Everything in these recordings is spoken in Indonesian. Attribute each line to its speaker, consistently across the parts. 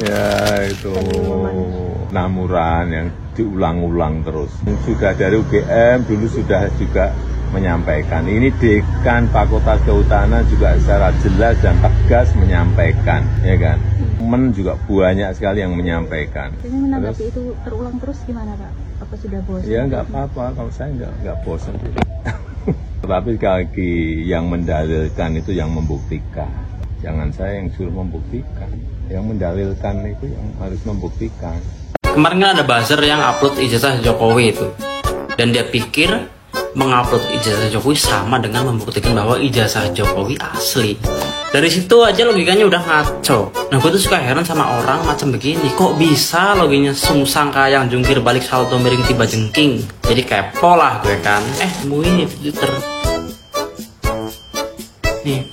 Speaker 1: Ya itu namuran yang diulang-ulang terus. Sudah dari UGM dulu sudah juga menyampaikan. Ini Dekan Fakultas Kehutanan juga secara jelas dan tegas menyampaikan, ya kan. Teman juga banyak sekali yang menyampaikan.
Speaker 2: Ini menanggapi itu terulang terus gimana Pak? Apa sudah bosan?
Speaker 1: Ya nggak apa-apa, kalau saya nggak bosan. Tapi sekali lagi yang mendalilkan itu yang membuktikan. Jangan saya yang suruh membuktikan. Yang mendalilkan itu yang harus membuktikan.
Speaker 3: Kemarin kan ada buzzer yang upload ijazah Jokowi itu, dan dia pikir mengupload ijazah Jokowi sama dengan membuktikan bahwa ijazah Jokowi asli. Dari situ aja logikanya udah ngaco. Nah gue tuh suka heran sama orang macam begini. Kok bisa loginya sungsang kayak yang jungkir balik salto miring tiba jengking. Jadi kepo lah gue kan. Temuin nih Twitter. Nih.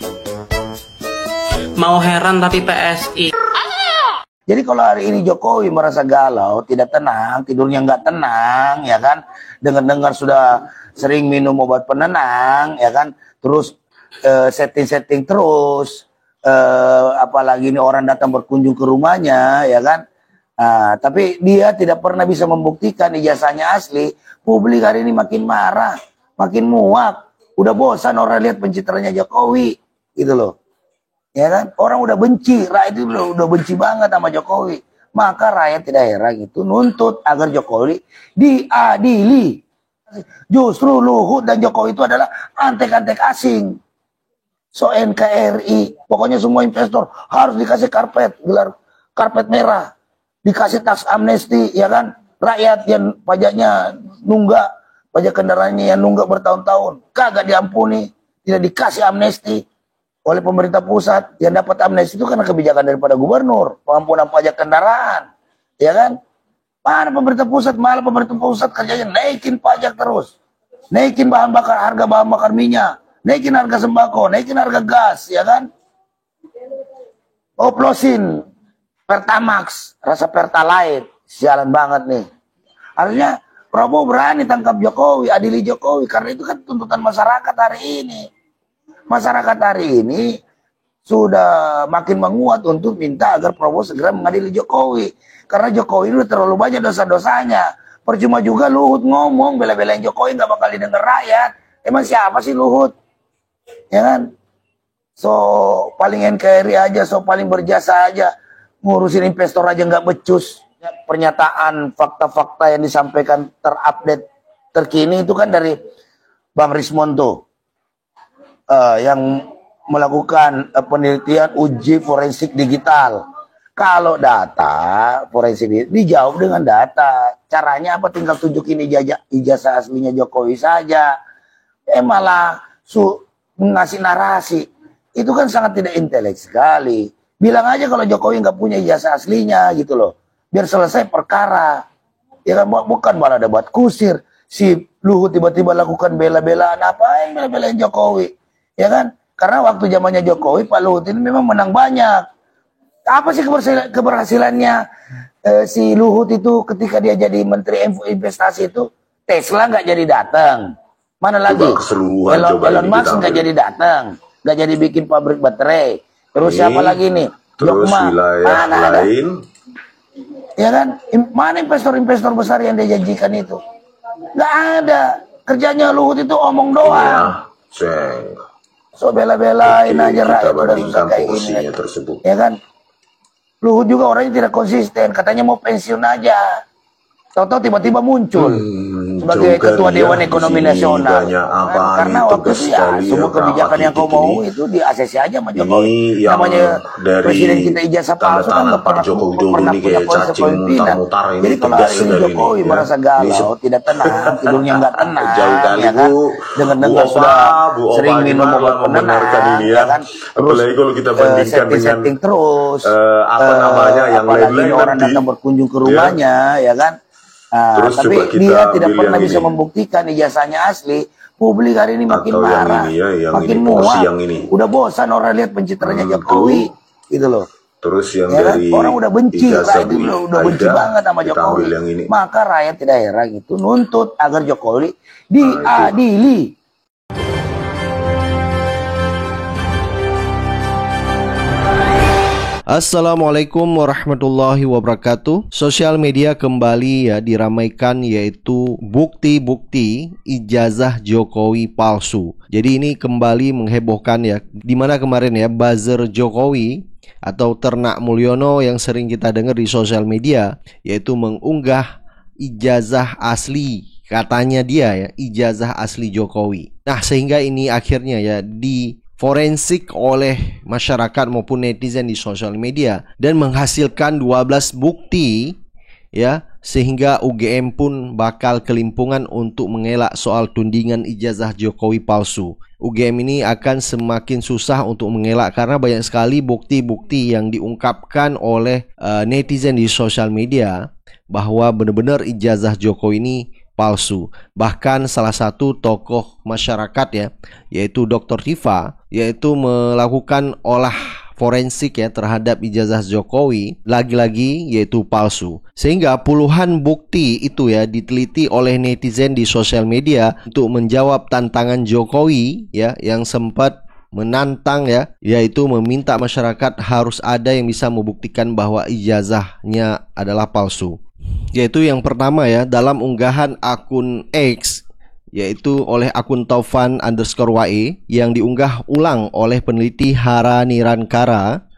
Speaker 3: Mau heran tapi PSI.
Speaker 4: Jadi kalau hari ini Jokowi merasa galau, tidak tenang, tidurnya nggak tenang, ya kan? Dengar-dengar sudah sering minum obat penenang, ya kan? Terus setting-setting terus, apalagi ini orang datang berkunjung ke rumahnya, ya kan? Tapi dia tidak pernah bisa membuktikan ijazahnya asli. Publik hari ini makin marah, makin muak. Udah bosan orang lihat pencitraannya Jokowi, gitu loh. Ya kan, orang udah benci, rakyat itu udah benci banget sama Jokowi. Maka rakyat tidak heran itu nuntut agar Jokowi diadili. Justru Luhut dan Jokowi itu adalah antek-antek asing. So NKRI, pokoknya semua investor harus dikasih gelar karpet merah, dikasih tax amnesti, ya kan? Rakyat yang pajaknya nunggak, pajak kendaraannya yang nunggak bertahun-tahun, kagak diampuni, tidak dikasih amnesti oleh pemerintah pusat. Yang dapat amnesti itu karena kebijakan daripada gubernur, pengampunan pajak kendaraan, ya kan? Mana pemerintah pusat, malah pemerintah pusat kerjanya naikin pajak terus, naikin harga bahan bakar minyak, naikin harga sembako, naikin harga gas, ya kan? Oplosin Pertamax, rasa Pertalite, sialan banget nih. Artinya Prabowo berani tangkap Jokowi, adili Jokowi, karena itu kan tuntutan masyarakat hari ini. Masyarakat hari ini sudah makin menguat untuk minta agar Prabowo segera mengadili Jokowi. Karena Jokowi itu terlalu banyak dosa-dosanya. Percuma juga Luhut ngomong, bela-belain Jokowi nggak bakal didengar rakyat. Emang siapa sih Luhut? Ya kan? So paling NKRI aja, so paling berjasa aja. Ngurusin investor aja nggak becus. Pernyataan fakta-fakta yang disampaikan terupdate terkini itu kan dari Bang Rismonto. Yang melakukan penelitian uji forensik digital. Kalau data forensik dijawab dengan data. Caranya apa? Tinggal tunjukin ijazah aslinya Jokowi saja. Malah ngasih narasi. Itu kan sangat tidak intelek sekali. Bilang aja kalau Jokowi nggak punya ijazah aslinya gitu loh. Biar selesai perkara. Ya kan, bukan malah ada buat kusir. Si Luhut tiba-tiba lakukan bela-belaan. Apa yang bela-belain Jokowi? Ya kan? Karena waktu zamannya Jokowi, Pak Luhut ini memang menang banyak. Apa sih keberhasilannya si Luhut itu ketika dia jadi Menteri Investasi itu? Tesla nggak jadi datang. Mana lagi? Elon Musk nggak jadi datang. Nggak jadi bikin pabrik baterai. Terus siapa lagi nih?
Speaker 5: Terus wilayah lain.
Speaker 4: Ya kan? Mana investor-investor besar yang dia janjikan itu? Nggak ada. Kerjanya Luhut itu omong doang. So bela-belain aja rakyat udah susah kayak gini. Ya kan? Luhut juga orangnya tidak konsisten. Katanya mau pensiun aja. Tahu-tahu tiba-tiba muncul sebagai ketua Dewan Ekonomi Nasional. Karena waktu itu ya semua kebijakan yang kau mau itu di ACC aja sama Jokowi. Namanya presiden kita ijazah palsu kan nggak pernah punya polisi pemimpinan. Jadi kalau hari ini Jokowi merasa galau, tidak tenang, tidurnya nggak tenang, ya kan? Dengar-dengar sudah sering minum obat penenang, ya kan? Terus setting terus,
Speaker 5: yang
Speaker 4: apalagi orang datang berkunjung ke rumahnya, ya kan? Tapi dia tidak pernah bisa membuktikan ijazahnya asli. Publik hari ini makin marah, makin muak. Udah bosan orang lihat pencitraannya Jokowi, gitu loh.
Speaker 5: Terus yang
Speaker 4: ya
Speaker 5: dari
Speaker 4: kan? Orang udah benci, rakyat itu udah benci banget sama Jokowi. Maka rakyat tidak heran itu nuntut agar Jokowi diadili.
Speaker 6: Assalamualaikum warahmatullahi wabarakatuh. Sosial media kembali diramaikan, yaitu bukti-bukti ijazah Jokowi palsu. Jadi ini kembali menghebohkan dimana kemarin buzzer Jokowi atau Ternak Mulyono yang sering kita dengar di sosial media, yaitu mengunggah ijazah asli, katanya dia ijazah asli Jokowi. Nah, sehingga ini akhirnya di forensik oleh masyarakat maupun netizen di sosial media dan menghasilkan 12 bukti sehingga UGM pun bakal kelimpungan untuk mengelak soal tudingan ijazah Jokowi palsu. UGM ini akan semakin susah untuk mengelak karena banyak sekali bukti-bukti yang diungkapkan oleh netizen di sosial media bahwa benar-benar ijazah Jokowi ini palsu. Bahkan salah satu tokoh masyarakat yaitu Dr. Tifa, yaitu melakukan olah forensik terhadap ijazah Jokowi, lagi-lagi yaitu palsu. Sehingga puluhan bukti itu diteliti oleh netizen di sosial media untuk menjawab tantangan Jokowi yang sempat menantang yaitu meminta masyarakat harus ada yang bisa membuktikan bahwa ijazahnya adalah palsu. Yaitu yang pertama dalam unggahan akun X, yaitu oleh akun Taufan_YE yang diunggah ulang oleh peneliti Hara Nirankara,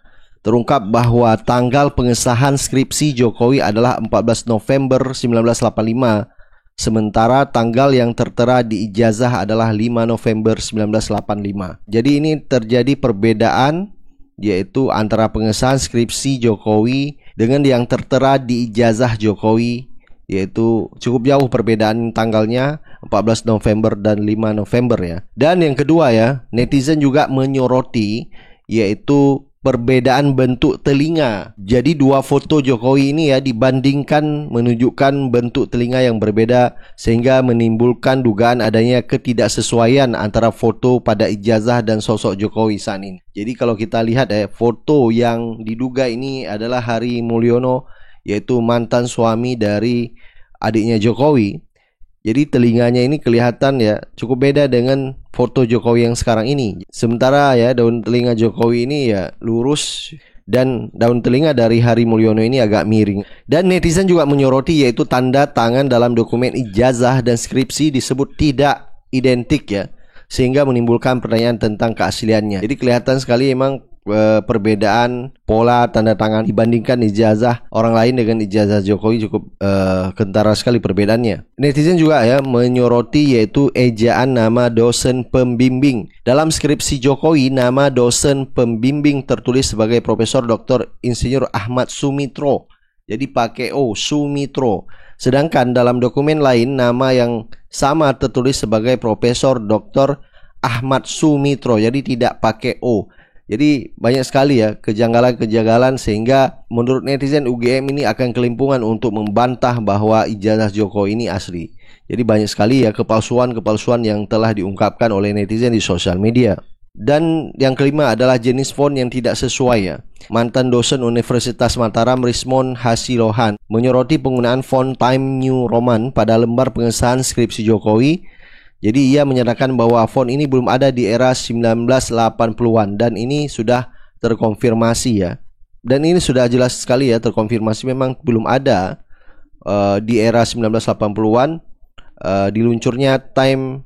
Speaker 6: terungkap bahwa tanggal pengesahan skripsi Jokowi adalah 14 November 1985, sementara tanggal yang tertera di ijazah adalah 5 November 1985. Jadi ini terjadi perbedaan, yaitu antara pengesahan skripsi Jokowi dengan yang tertera di ijazah Jokowi, yaitu cukup jauh perbedaan tanggalnya, 14 November dan 5 November Dan yang kedua netizen juga menyoroti, yaitu perbedaan bentuk telinga. Jadi dua foto Jokowi ini dibandingkan menunjukkan bentuk telinga yang berbeda, sehingga menimbulkan dugaan adanya ketidaksesuaian antara foto pada ijazah dan sosok Jokowi saat ini. Jadi kalau kita lihat foto yang diduga ini adalah Hari Mulyono, yaitu mantan suami dari adiknya Jokowi. Jadi telinganya ini kelihatan cukup beda dengan foto Jokowi yang sekarang ini. Sementara daun telinga Jokowi ini lurus dan daun telinga dari Hari Mulyono ini agak miring. Dan netizen juga menyoroti, yaitu tanda tangan dalam dokumen ijazah dan skripsi disebut tidak identik sehingga menimbulkan pertanyaan tentang keasliannya. Jadi kelihatan sekali memang perbedaan pola tanda tangan dibandingkan ijazah orang lain dengan ijazah Jokowi cukup kentara sekali perbedaannya. Netizen juga menyoroti, yaitu ejaan nama dosen pembimbing. Dalam skripsi Jokowi, nama dosen pembimbing tertulis sebagai Profesor Dr. Insinyur Ahmad Sumitro. Jadi pakai O, Sumitro. Sedangkan dalam dokumen lain nama yang sama tertulis sebagai Profesor Dr. Ahmad Sumitro. Jadi tidak pakai O. Jadi banyak sekali kejanggalan-kejanggalan, sehingga menurut netizen UGM ini akan kelimpungan untuk membantah bahwa ijazah Jokowi ini asli. Jadi banyak sekali kepalsuan-kepalsuan yang telah diungkapkan oleh netizen di sosial media. Dan yang kelima adalah jenis font yang tidak sesuai Mantan dosen Universitas Mataram Rismon Hasilohan menyoroti penggunaan font Time New Roman pada lembar pengesahan skripsi Jokowi. Jadi ia menyatakan bahwa font ini belum ada di era 1980-an dan ini sudah terkonfirmasi Dan ini sudah jelas sekali terkonfirmasi memang belum ada di era 1980-an diluncurnya Time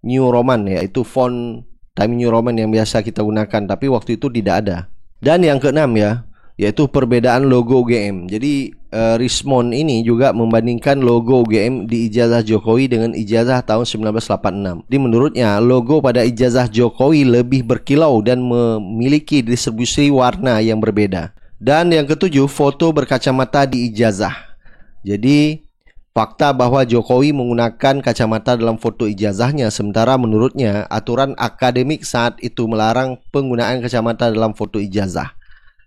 Speaker 6: New Roman itu font Time New Roman yang biasa kita gunakan, tapi waktu itu tidak ada. Dan yang keenam yaitu perbedaan logo UGM. Jadi Rismon ini juga membandingkan logo UGM di ijazah Jokowi dengan ijazah tahun 1986. Jadi menurutnya logo pada ijazah Jokowi lebih berkilau dan memiliki distribusi warna yang berbeda. Dan yang ketujuh, foto berkacamata di ijazah. Jadi fakta bahwa Jokowi menggunakan kacamata dalam foto ijazahnya, sementara menurutnya aturan akademik saat itu melarang penggunaan kacamata dalam foto ijazah.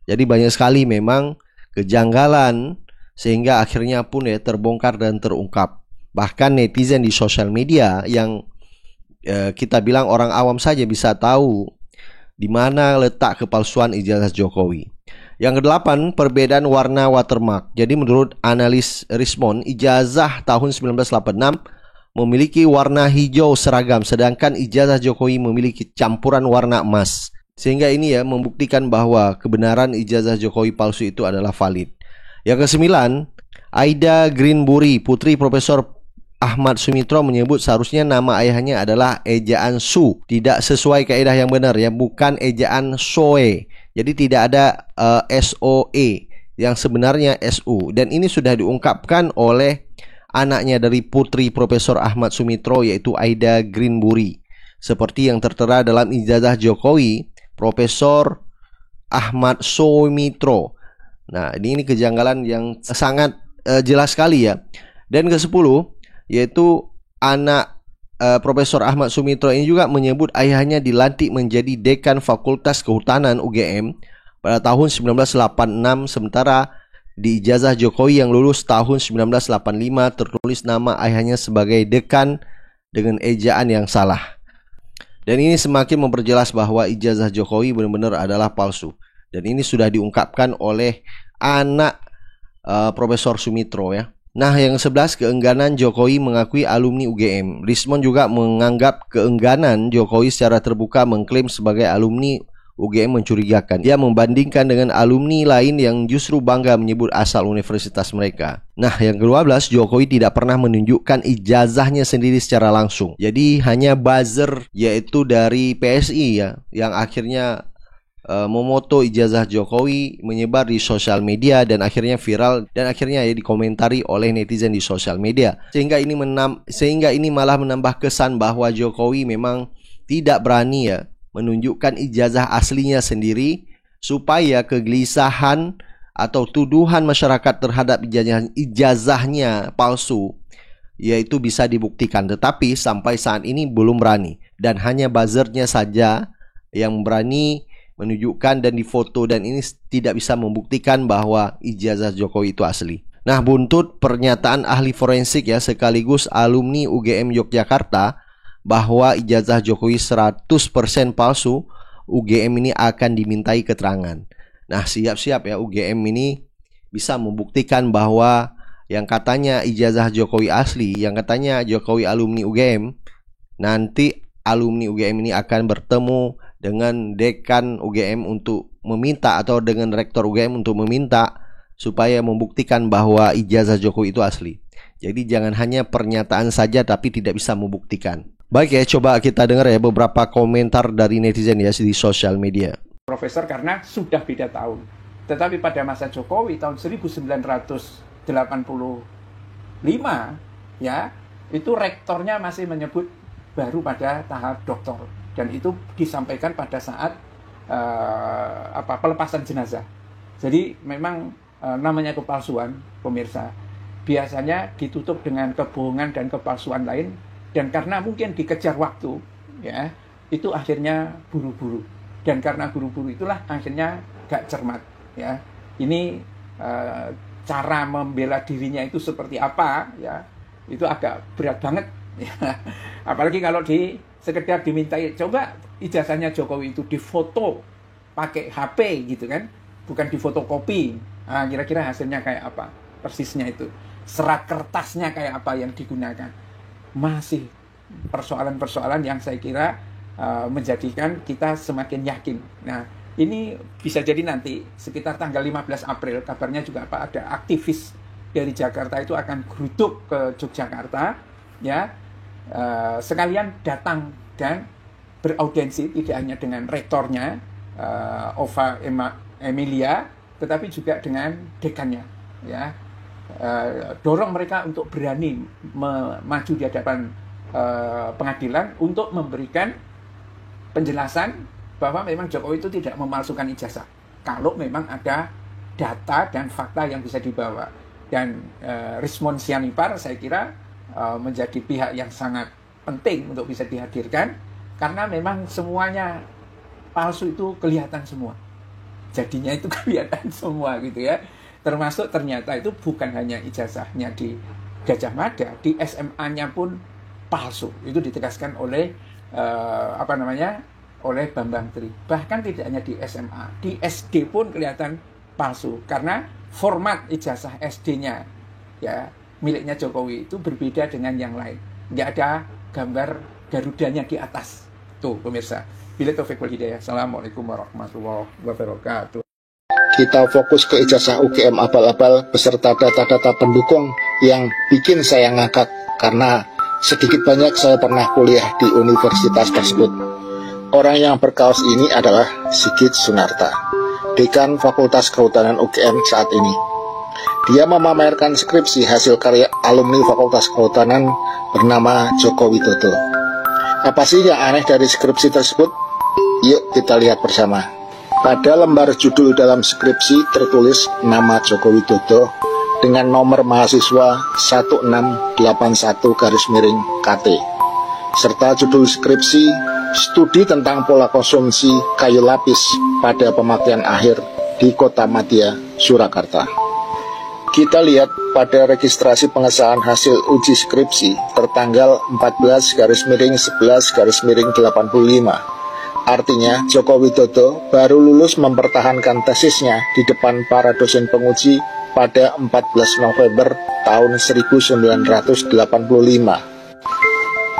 Speaker 6: Jadi banyak sekali memang kejanggalan, sehingga akhirnya pun terbongkar dan terungkap. Bahkan netizen di sosial media yang kita bilang orang awam saja bisa tahu di mana letak kepalsuan ijazah Jokowi. Yang kedelapan, perbedaan warna watermark. Jadi menurut analis Rismon, ijazah tahun 1986 memiliki warna hijau seragam, sedangkan ijazah Jokowi memiliki campuran warna emas. Sehingga ini ya membuktikan bahwa kebenaran ijazah Jokowi palsu itu adalah valid. Yang kesembilan, Aida Greenbury, putri Profesor Ahmad Sumitro menyebut seharusnya nama ayahnya adalah ejaan Su. Tidak sesuai kaidah yang benar ya, bukan ejaan Soe. Jadi tidak ada SOE, yang sebenarnya SU. Dan ini sudah diungkapkan oleh anaknya dari putri Profesor Ahmad Sumitro, yaitu Aida Greenbury. Seperti yang tertera dalam ijazah Jokowi, Profesor Ahmad Sumitro. Nah, ini kejanggalan yang sangat jelas sekali ya. Dan ke-10, yaitu anak Profesor Ahmad Sumitro ini juga menyebut ayahnya dilantik menjadi dekan Fakultas Kehutanan UGM pada tahun 1986, sementara di ijazah Jokowi yang lulus tahun 1985 tertulis nama ayahnya sebagai dekan dengan ejaan yang salah. Dan ini semakin memperjelas bahwa ijazah Jokowi benar-benar adalah palsu. Dan ini sudah diungkapkan oleh anak Profesor Sumitro ya. Nah, yang 11, keengganan Jokowi mengakui alumni UGM. Rismon juga menganggap keengganan Jokowi secara terbuka mengklaim sebagai alumni UGM mencurigakan. Dia membandingkan dengan alumni lain yang justru bangga menyebut asal universitas mereka. Nah, yang ke-12, Jokowi tidak pernah menunjukkan ijazahnya sendiri secara langsung. Jadi hanya buzzer, yaitu dari PSI ya, yang akhirnya memoto ijazah Jokowi, menyebar di sosial media dan akhirnya viral dan akhirnya ya dikomentari oleh netizen di sosial media. Sehingga ini malah menambah kesan bahwa Jokowi memang tidak berani ya menunjukkan ijazah aslinya sendiri, supaya kegelisahan atau tuduhan masyarakat terhadap ijazahnya palsu yaitu bisa dibuktikan. Tetapi sampai saat ini belum berani, dan hanya buzzernya saja yang berani menunjukkan dan difoto, dan ini tidak bisa membuktikan bahwa ijazah Jokowi itu asli. Nah, buntut pernyataan ahli forensik ya sekaligus alumni UGM Yogyakarta bahwa ijazah Jokowi 100% palsu, UGM ini akan dimintai keterangan. Nah, siap-siap ya, UGM ini bisa membuktikan bahwa yang katanya ijazah Jokowi asli, yang katanya Jokowi alumni UGM, nanti alumni UGM ini akan bertemu dengan dekan UGM untuk meminta, atau dengan rektor UGM untuk meminta supaya membuktikan bahwa ijazah Jokowi itu asli. Jadi jangan hanya pernyataan saja tapi tidak bisa membuktikan. Baik ya, coba kita dengar ya beberapa komentar dari netizen ya di sosial media.
Speaker 7: Profesor karena sudah beda tahun. Tetapi pada masa Jokowi tahun 1985 ya, itu rektornya masih menyebut baru pada tahap doktor, dan itu disampaikan pada saat pelepasan jenazah. Jadi memang namanya kepalsuan, pemirsa, biasanya ditutup dengan kebohongan dan kepalsuan lain. Dan karena mungkin dikejar waktu, ya, itu akhirnya buru-buru. Dan karena buru-buru itulah akhirnya gak cermat, ya. Ini cara membela dirinya itu seperti apa, ya? Itu agak berat banget, ya. Apalagi kalau sekedar dimintai, coba ijazahnya Jokowi itu difoto pakai HP gitu kan, bukan difotokopi. Nah, kira-kira hasilnya kayak apa? Persisnya itu. Serat kertasnya kayak apa yang digunakan. Masih persoalan-persoalan yang saya kira menjadikan kita semakin yakin. Nah, ini bisa jadi nanti sekitar tanggal 15 April, kabarnya juga ada aktivis dari Jakarta itu akan geruduk ke Yogyakarta, ya, sekalian datang dan beraudiensi tidak hanya dengan rektornya Ova Emilia, tetapi juga dengan dekannya, ya. Dorong mereka untuk berani maju di hadapan pengadilan untuk memberikan penjelasan bahwa memang Jokowi itu tidak memalsukan ijazah kalau memang ada data dan fakta yang bisa dibawa. Dan Rismon Sianipar saya kira menjadi pihak yang sangat penting untuk bisa dihadirkan, karena memang semuanya palsu itu kelihatan semua, jadinya itu kelihatan semua gitu ya. Termasuk ternyata itu bukan hanya ijazahnya di Gajah Mada, di SMA-nya pun palsu. Itu ditegaskan oleh oleh Bambang Tri. Bahkan tidak hanya di SMA, di SD pun kelihatan palsu, karena format ijazah SD-nya ya miliknya Jokowi itu berbeda dengan yang lain. Nggak ada gambar Garudanya di atas. Tuh pemirsa, bila taufik wal hidayah. Assalamualaikum warahmatullahi wabarakatuh.
Speaker 8: Kita fokus ke ijazah UGM abal-abal beserta data-data pendukung yang bikin saya ngakak karena sedikit banyak saya pernah kuliah di universitas tersebut. Orang yang berkaos ini adalah Sigit Sunarta, Dekan Fakultas Kehutanan UGM saat ini. Dia memamerkan skripsi hasil karya alumni Fakultas Kehutanan bernama Joko Widodo. Apa sih yang aneh dari skripsi tersebut? Yuk kita lihat bersama. Pada lembar judul dalam skripsi tertulis nama Joko Widodo dengan nomor mahasiswa 1681-KT, serta judul skripsi studi tentang pola konsumsi kayu lapis pada pemakaian akhir di Kota Madya, Surakarta. Kita lihat pada registrasi pengesahan hasil uji skripsi tertanggal 14/11/85. Artinya, Joko Widodo baru lulus mempertahankan tesisnya di depan para dosen penguji pada 14 November tahun 1985.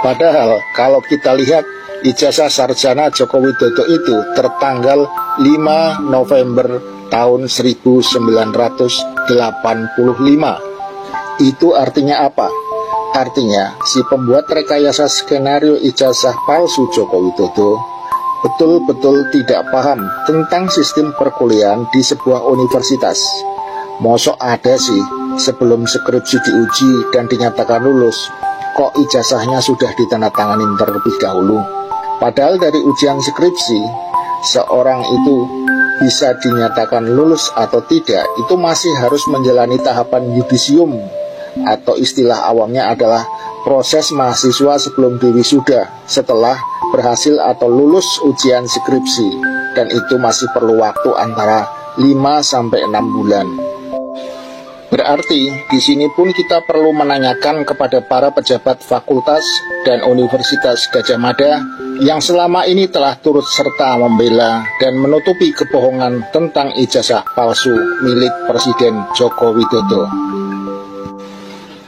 Speaker 8: Padahal, kalau kita lihat, ijazah sarjana Joko Widodo itu tertanggal 5 November tahun 1985. Itu artinya apa? Artinya, si pembuat rekayasa skenario ijazah palsu Joko Widodo betul-betul tidak paham tentang sistem perkuliahan di sebuah universitas. Mosok ada sih sebelum skripsi diuji dan dinyatakan lulus, kok ijazahnya sudah ditandatanganin terlebih dahulu. Padahal dari ujian skripsi, seorang itu bisa dinyatakan lulus atau tidak, itu masih harus menjalani tahapan yudisium, atau istilah awamnya adalah proses mahasiswa sebelum diwisuda setelah berhasil atau lulus ujian skripsi, dan itu masih perlu waktu antara 5-6 bulan. Berarti di sini pun kita perlu menanyakan kepada para pejabat fakultas dan Universitas Gadjah Mada yang selama ini telah turut serta membela dan menutupi kebohongan tentang ijazah palsu milik Presiden Joko Widodo.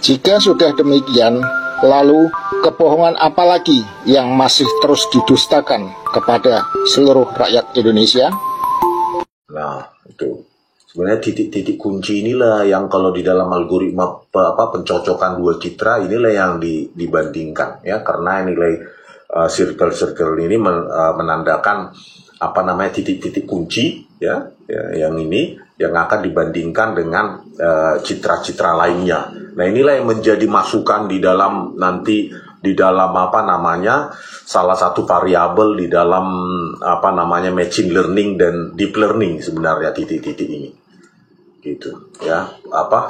Speaker 8: Jika sudah demikian, lalu kebohongan apa lagi yang masih terus didustakan kepada seluruh rakyat Indonesia?
Speaker 5: Nah, itu sebenarnya titik-titik kunci inilah yang kalau di dalam algoritma pencocokan dua citra inilah yang dibandingkan ya, karena nilai circle-circle ini menandakan titik-titik kunci ya, yang ini yang akan dibandingkan dengan citra-citra lainnya. Nah, inilah yang menjadi masukan di dalam nanti di dalam salah satu variabel di dalam machine learning dan deep learning sebenarnya titik-titik ini. Gitu ya,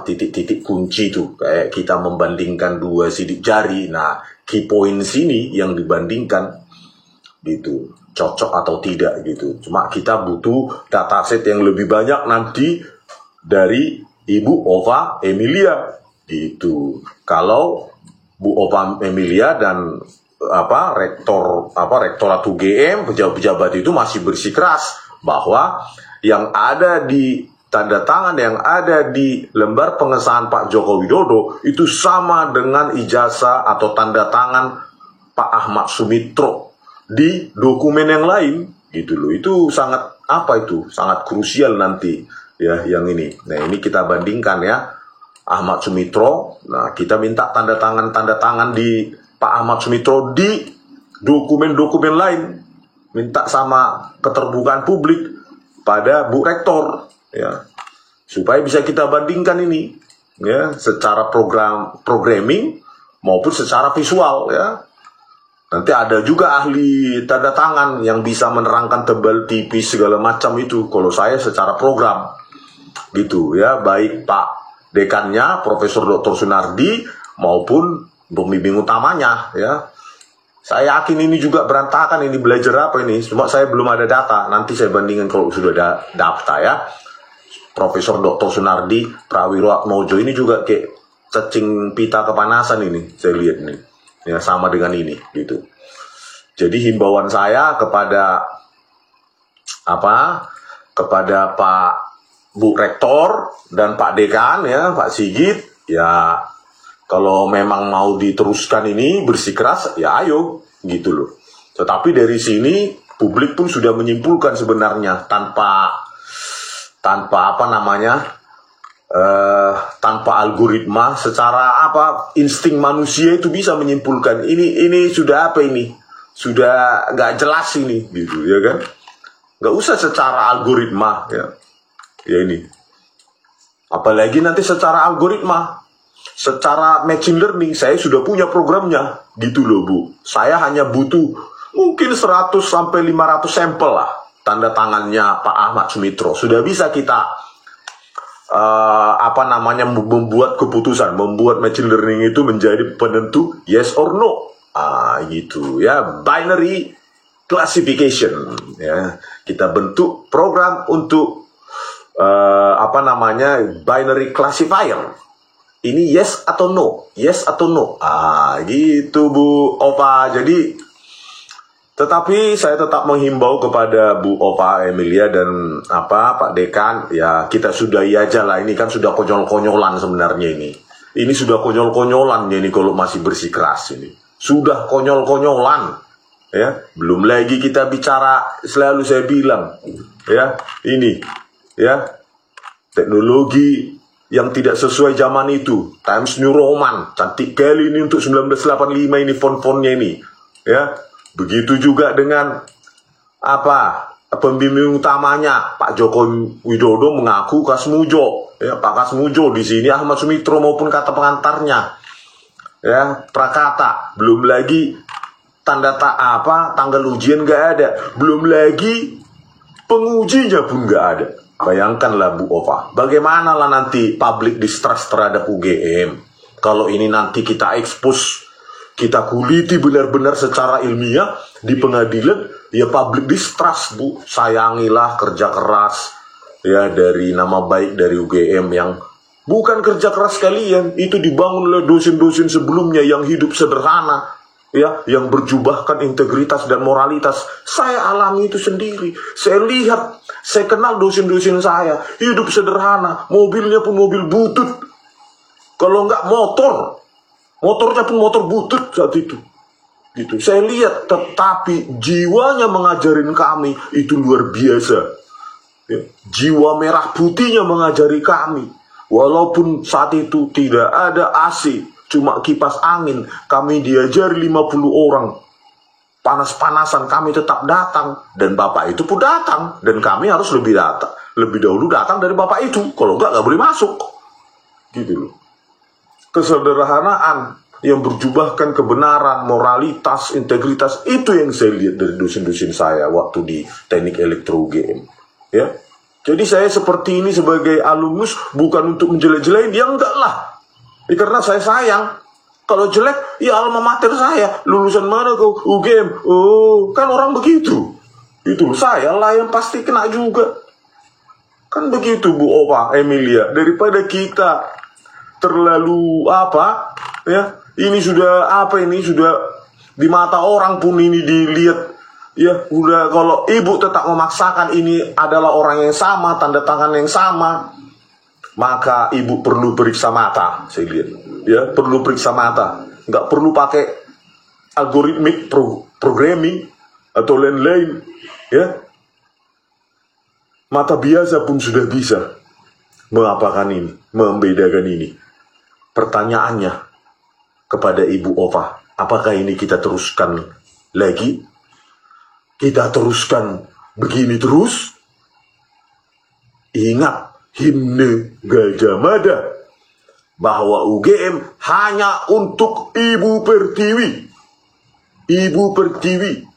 Speaker 5: titik-titik kunci itu kayak kita membandingkan dua sidik jari. Nah, key points ini yang dibandingkan gitu, cocok atau tidak gitu. Cuma kita butuh dataset yang lebih banyak nanti dari Ibu Ova Emilia gitu. Kalau Bu Ova Emilia dan rektorat UGM, pejabat-pejabat itu masih bersikeras bahwa yang ada di tanda tangan yang ada di lembar pengesahan Pak Joko Widodo itu sama dengan ijazah atau tanda tangan Pak Ahmad Sumitro di dokumen yang lain gitu loh. Itu sangat sangat krusial nanti ya yang ini. Nah, ini kita bandingkan ya, Ahmad Sumitro. Nah, kita minta tanda tangan di Pak Ahmad Sumitro di dokumen-dokumen lain, minta sama keterbukaan publik pada Bu Rektor ya, supaya bisa kita bandingkan ini ya, secara programming maupun secara visual ya. Nanti ada juga ahli tanda tangan yang bisa menerangkan tebal tipis segala macam itu. Kalau saya secara program gitu ya, baik Pak dekannya Profesor Dr. Sunardi maupun pembimbing utamanya ya. Saya yakin ini juga berantakan, ini belajar apa ini. Cuma saya belum ada data. Nanti saya bandingkan kalau sudah ada data ya. Profesor Dr. Sunardi Prawiro Atmojo ini juga kayak cacing pita kepanasan ini. Saya lihat nih. Ya, sama dengan ini gitu. Jadi himbauan saya kepada Pak Bu Rektor dan Pak Dekan ya, Pak Sigit ya, kalau memang mau diteruskan ini bersikeras ya ayo gitu loh. Tetapi dari sini publik pun sudah menyimpulkan sebenarnya tanpa apa namanya, tanpa algoritma, secara apa, insting manusia itu bisa menyimpulkan ini sudah apa, ini sudah nggak jelas ini, gitu ya kan? Nggak usah secara algoritma ya ini. Apalagi nanti secara algoritma, secara machine learning, saya sudah punya programnya, gitu loh Bu. Saya hanya butuh mungkin 100 sampai 500 sampel lah, tanda tangannya Pak Ahmad Sumitro. Sudah bisa kita membuat keputusan, membuat machine learning itu menjadi penentu yes or no. Gitu ya, binary classification ya. Kita bentuk program untuk binary classifier. Ini yes atau no, yes atau no. Gitu Bu Ova. Tetapi saya tetap menghimbau kepada Bu Ova Emilia dan Pak Dekan, ya kita sudahi aja lah, ini kan sudah konyol-konyolan sebenarnya ini. Ini sudah konyol-konyolan ini kalau masih bersikeras ini. Sudah konyol-konyolan. Ya, belum lagi kita bicara, selalu saya bilang, ya, ini ya, teknologi yang tidak sesuai zaman itu. Times New Roman, cantik kali ini untuk 1985 ini font-fontnya ini. Ya. Begitu juga dengan pembimbing utamanya Pak Joko Widodo mengaku Kasmujo, ya Pak Kasmujo di sini Ahmad Sumitro maupun kata pengantarnya, ya Prakata, belum lagi tanggal ujian nggak ada, belum lagi pengujinya pun nggak ada. Bayangkanlah Bu Ova, bagaimana lah nanti public distrust terhadap UGM kalau ini nanti kita expose, kita kuliti benar-benar secara ilmiah di pengadilan, ya public distrust Bu. Sayangilah kerja keras ya dari nama baik dari UGM yang bukan kerja keras kalian, itu dibangun oleh dosen-dosen sebelumnya yang hidup sederhana, ya, yang berjubahkan integritas dan moralitas. Saya alami itu sendiri. Saya lihat, saya kenal dosen-dosen saya hidup sederhana, mobilnya pun mobil butut. Kalau nggak motornya pun motor butut saat itu. Gitu. Saya lihat, tetapi jiwanya mengajarin kami itu luar biasa. Ya. Jiwa merah putihnya mengajari kami. Walaupun saat itu tidak ada AC, cuma kipas angin, kami diajari 50 orang. Panas-panasan kami tetap datang. Dan Bapak itu pun datang. Dan kami harus lebih dahulu datang dari Bapak itu. Kalau nggak boleh masuk. Gitu loh. Kesederhanaan yang berjubahkan kebenaran, moralitas, integritas, itu yang saya lihat dari dosen-dosen saya waktu di Teknik Elektro UGM. Ya. Jadi saya seperti ini sebagai alumnus bukan untuk menjelek-jelekin, ya enggak lah. Ya, karena saya sayang. Kalau jelek, ya alma mater saya. Lulusan mana kau? UGM. Oh, kan orang begitu. Itu saya lah yang pasti kena juga. Kan begitu Bu Ova Emilia. Daripada kita terlalu ya, ini sudah di mata orang pun ini dilihat, ya udah, kalau ibu tetap memaksakan ini adalah orang yang sama, tanda tangan yang sama, maka ibu perlu periksa mata. Saya lihat, ya perlu periksa mata, nggak perlu pakai algoritmik programming atau lain-lain, ya mata biasa pun sudah bisa mengapakan ini, membedakan ini. Pertanyaannya kepada Ibu Ova, apakah ini kita teruskan lagi? Kita teruskan begini terus? Ingat himne Gajah Mada, bahwa UGM hanya untuk Ibu Pertiwi. Ibu Pertiwi.